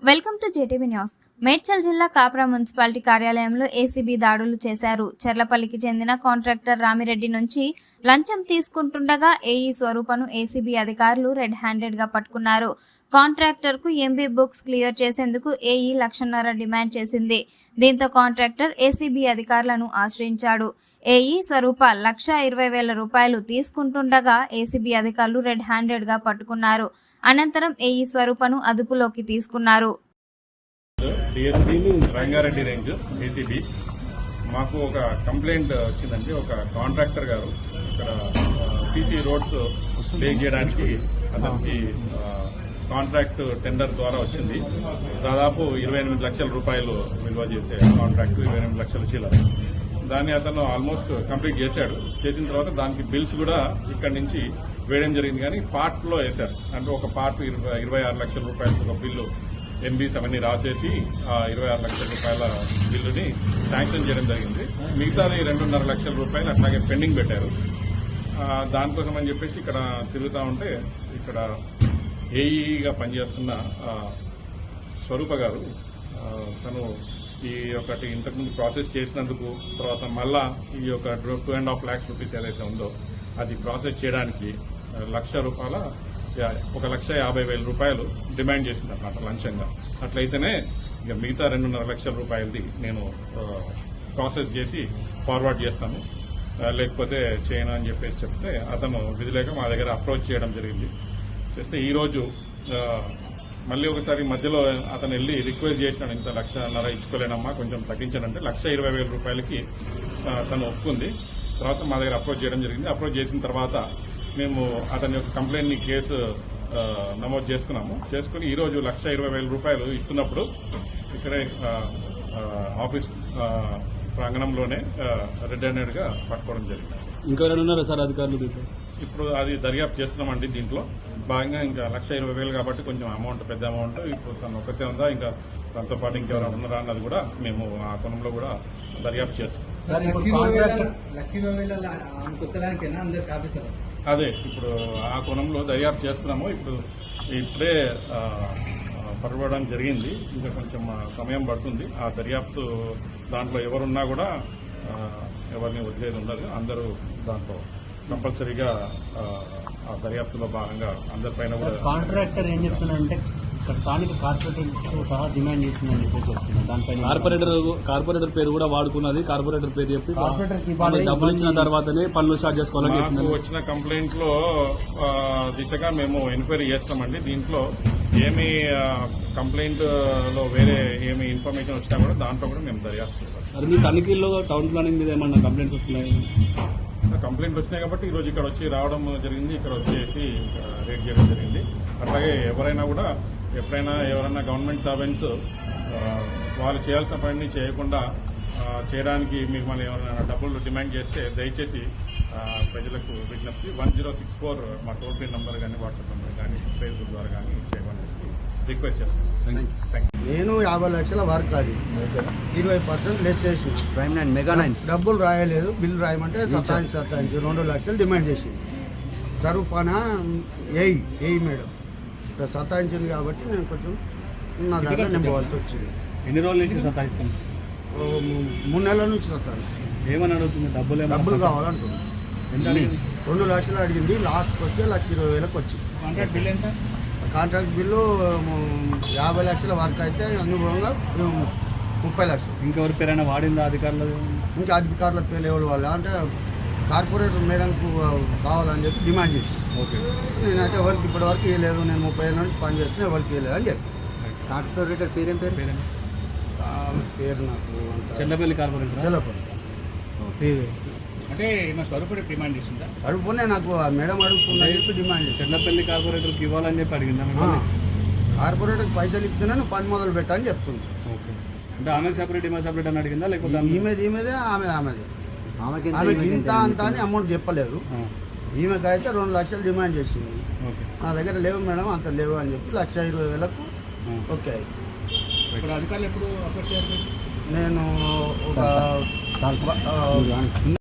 Welcome to JTV news. Medchal జిల్లా Kapra municipality కార్యాలయంలో ACB దాడులు చేశారు. చెర్లపల్లికి చెందిన కాంట్రాక్టర్ రామిరెడ్డి నుంచి లంచం తీసుకుంటుండగా ఏఈ స్వరూపను ఏసీబీ అధికారులు రెడ్ హ్యాండెడ్ గా పట్టుకున్నారు. కాంట్రాక్టర్ కు ఎంబీ బుక్స్ క్లియర్ చేసేందుకు ఏఈ 1,00,000 డిమాండ్ చేసింది. దీంతో కాంట్రాక్టర్ ఏసీబీ అధికారులను ఆశ్రయించాడు. ఏఈ స్వరూప 1,20,000 రూపాయలు తీసుకుంటుండగా ఏసీబీ అధికారులు రెడ్ హ్యాండెడ్ గా పట్టుకున్నారు. అనంతరం ఏఈ స్వరూపను అదుపులోకి తీసుకున్నారు. రంగారెడ్డి రేంజ్ ఏసీబీ మాకు ఒక కంప్లైంట్ వచ్చిందండి. ఒక కాంట్రాక్టర్ గారు ఇక్కడ సీసీ రోడ్స్ లే చేయడానికి అతనికి కాంట్రాక్ట్ టెండర్ ద్వారా వచ్చింది. దాదాపు 28 లక్షల రూపాయలు విలువ చేసే కాంట్రాక్ట్, 28 లక్షల చిల్లర. దాన్ని అతను ఆల్మోస్ట్ కంప్లీట్ చేశాడు. చేసిన తర్వాత దానికి బిల్స్ కూడా ఇక్కడి నుంచి వేయడం జరిగింది. కానీ పార్ట్లో వేశారు. అంటే ఒక పార్ట్ 26 లక్షల రూపాయలు ఒక బిల్లు ఎంబీస్ అవన్నీ రాసేసి 26 లక్షల రూపాయల బిల్లుని శాంక్షన్ చేయడం జరిగింది. మిగతాది 2.5 లక్షల రూపాయలు అట్లాగే పెండింగ్ పెట్టారు. దానికోసం అని చెప్పేసి ఇక్కడ తిరుగుతూ ఉంటే ఇక్కడ ఏఈగా పనిచేస్తున్న స్వరూప గారు తను ఈ ఒకటి ఇంతకుముందు ప్రాసెస్ చేసినందుకు తర్వాత మళ్ళా ఈ యొక్క 2.5 lakhs రూపీస్ ఏదైతే ఉందో అది ప్రాసెస్ చేయడానికి 1,00,000 రూపాయల 1,50,000 రూపాయలు డిమాండ్ చేసింది అన్నమాట లంచంగా. అట్లయితేనే ఇక మిగతా 2.5 లక్షల రూపాయలది నేను ప్రాసెస్ చేసి ఫార్వర్డ్ చేస్తాను, లేకపోతే చేయను అని చెప్పేసి చెప్తే అతను విధిలేక మా దగ్గర అప్రోచ్ చేయడం జరిగింది. చేస్తే ఈరోజు మళ్ళీ ఒకసారి మధ్యలో అతను వెళ్ళి రిక్వెస్ట్ చేసినాడు, ఇంత 1,50,000 ఇచ్చుకోలేనమ్మా కొంచెం తగ్గించానంటే 1,20,000 రూపాయలకి తను ఒప్పుకుంది. తర్వాత మా దగ్గర అప్రోచ్ చేయడం జరిగింది. అప్రోచ్ చేసిన తర్వాత మేము అతని యొక్క కంప్లైంట్ని కేసు నమోదు చేసుకుని ఈరోజు 1,20,000 రూపాయలు ఇస్తున్నప్పుడు ఇక్కడే ఆఫీస్ ప్రాంగణంలోనే రెడ్ హ్యాండెడ్గా పట్టుకోవడం జరిగింది. ఇంకెవరైనా ఉన్నారా సార్ అధికారులు? ఇప్పుడు అది దర్యాప్తు చేస్తున్నామండి. దీంట్లో భాగంగా ఇంకా 1,20,000 కాబట్టి కొంచెం అమౌంట్, పెద్ద అమౌంట్. ఇప్పుడు తను ఒక్కతే ఉందా, ఇంకా తనతో పాటు ఇంకెవరైనా ఉన్నారా అన్నది కూడా మేము ఆ కోణంలో కూడా దర్యాప్తు చేస్తాం. అదే ఇప్పుడు ఆ కోణంలో దర్యాప్తు చేస్తున్నాము. ఇప్పుడే పరవడం జరిగింది. ఇంకా కొంచెం సమయం పడుతుంది. ఆ దర్యాప్తు దాంట్లో ఎవరున్నా కూడా ఎవరిని వదిలేది ఉండదు. అందరూ దాంట్లో కంపల్సరీగా ఆ దర్యాప్తులో భాగంగా అందరిపైన కూడా. కాంట్రాక్టర్ ఏం చెప్తున్నారంటే స్థానిక కార్పొరేటర్ సహా డిమాండ్ చేసిందని చెప్పి చెప్తున్నారు. దానిపైన కార్పొరేటర్ పేరు కూడా వాడుకున్నది. కార్పొరేటర్ పేరు చెప్పి డబ్బులు ఇచ్చిన తర్వాతనే పనులు స్టార్ట్ చేసుకోవాలని మాకు వచ్చిన కంప్లైంట్ లో దిశగా మేము ఎంక్వైరీ చేస్తామండి. దీంట్లో ఏమి కంప్లైంట్ లో వేరే ఏమి ఇన్ఫర్మేషన్ వచ్చినా కూడా దాంట్లో కూడా మేము దర్యాప్తు చేస్తాం. అది మీ తనిఖీల్లో టౌన్ ప్లానింగ్ మీద ఏమన్నా కంప్లైంట్స్ వస్తున్నాయి? కంప్లైంట్ వచ్చినాయి కాబట్టి ఈరోజు ఇక్కడ వచ్చి రావడం జరిగింది. ఇక్కడ వచ్చేసి రేట్ చేయడం జరిగింది. అట్లాగే ఎవరైనా కూడా ఎప్పుడైనా ఎవరైనా గవర్నమెంట్ సర్వెంట్స్ వాళ్ళు చేయాల్సిన పనిని చేయకుండా చేయడానికి మీకు మళ్ళీ ఎవరైనా డబ్బులు డిమాండ్ చేస్తే దయచేసి ప్రజలకు విజ్ఞప్తి 1064 మా టోల్ ఫ్రీ నెంబర్ కానీ వాట్సాప్ నెంబర్ కానీ ఫేస్బుక్ ద్వారా కానీ చేయమని రిక్వెస్ట్ చేస్తాను. నేను 50 లక్షల వర్క్, అది 20% లెస్ చేసి ప్రైమ్ 9 మెగా 9 డబ్బులు రాయలేదు. బిల్లు రాయమంటే సతాయించి 2 లక్షలు డిమాండ్ చేసింది. స్వరూపాన ఏఈ మేడం సతాయించింది కాబట్టి నేను కొంచెం నా దగ్గర నింపవలసి వచ్చింది. ఎన్ని రోజుల నుంచి సతాయిస్తాను? 3 నెలల నుంచి సతాయిస్తుంది. ఏమని అడుగుతుంది? డబ్బులు కావాలంటుంది. 2 లక్షలు అడిగింది. లాస్ట్కి వచ్చి 1,20,000 వచ్చింది. కాంట్రాక్ట్ బిల్ ఎంత? కాంట్రాక్ట్ బిల్లు 50 లక్షల వర్క్ అయితే అనుగుణంగా 30 లక్షలు. ఇంకెవరి పేరైనా వాడిందా అధికారులు? ఇంకా అధికారుల పేరు ఎవరు వాళ్ళు అంటే కార్పొరేటర్ మేడంకు కావాలని చెప్పి డిమాండ్ చేసింది. ఓకే, నేనైతే ఎవరికి ఇప్పటి వరకు ఇవ్వలేదు. నేను 30 ఏళ్ళ నుంచి పని చేస్తున్నా, ఎవరికి ఇవ్వలేదు అని చెప్పి. కార్పొరేటర్ పేరు పేరు నాకు చెల్లపల్లి కార్పొరేటర్. చెల్లపల్లి అంటే మా స్వరూపుడు డిమాండ్ చేసిందా? సరుపునే నాకు మేడం అడుగుతున్నా చెప్పి డిమాండ్ చేసింది. చెల్లపల్లి కార్పొరేటర్కి ఇవ్వాలని చెప్పి అడిగిందా? కార్పొరేటర్కి పైసలు ఇస్తేనే నువ్వు పని మొదలు పెట్టని చెప్తుంది. ఓకే, అంటే ఆమె సపరేట్ ఈమె సపరేట్ అని అడిగిందా? లేకపోతే ఈమెదే ఆమెది ఆమెకి ఇంత అంత అని అమౌంట్ చెప్పలేదు. ఈమెకైతే 2 లక్షలు డిమాండ్ చేసింది. నా దగ్గర లేవు మేడం, అంత లేవు అని చెప్పి 1,20,000 ఓకే. ఇప్పుడు అధికారులు ఎప్పుడు అప్రోచ్ చేయాలి? నేను ఒక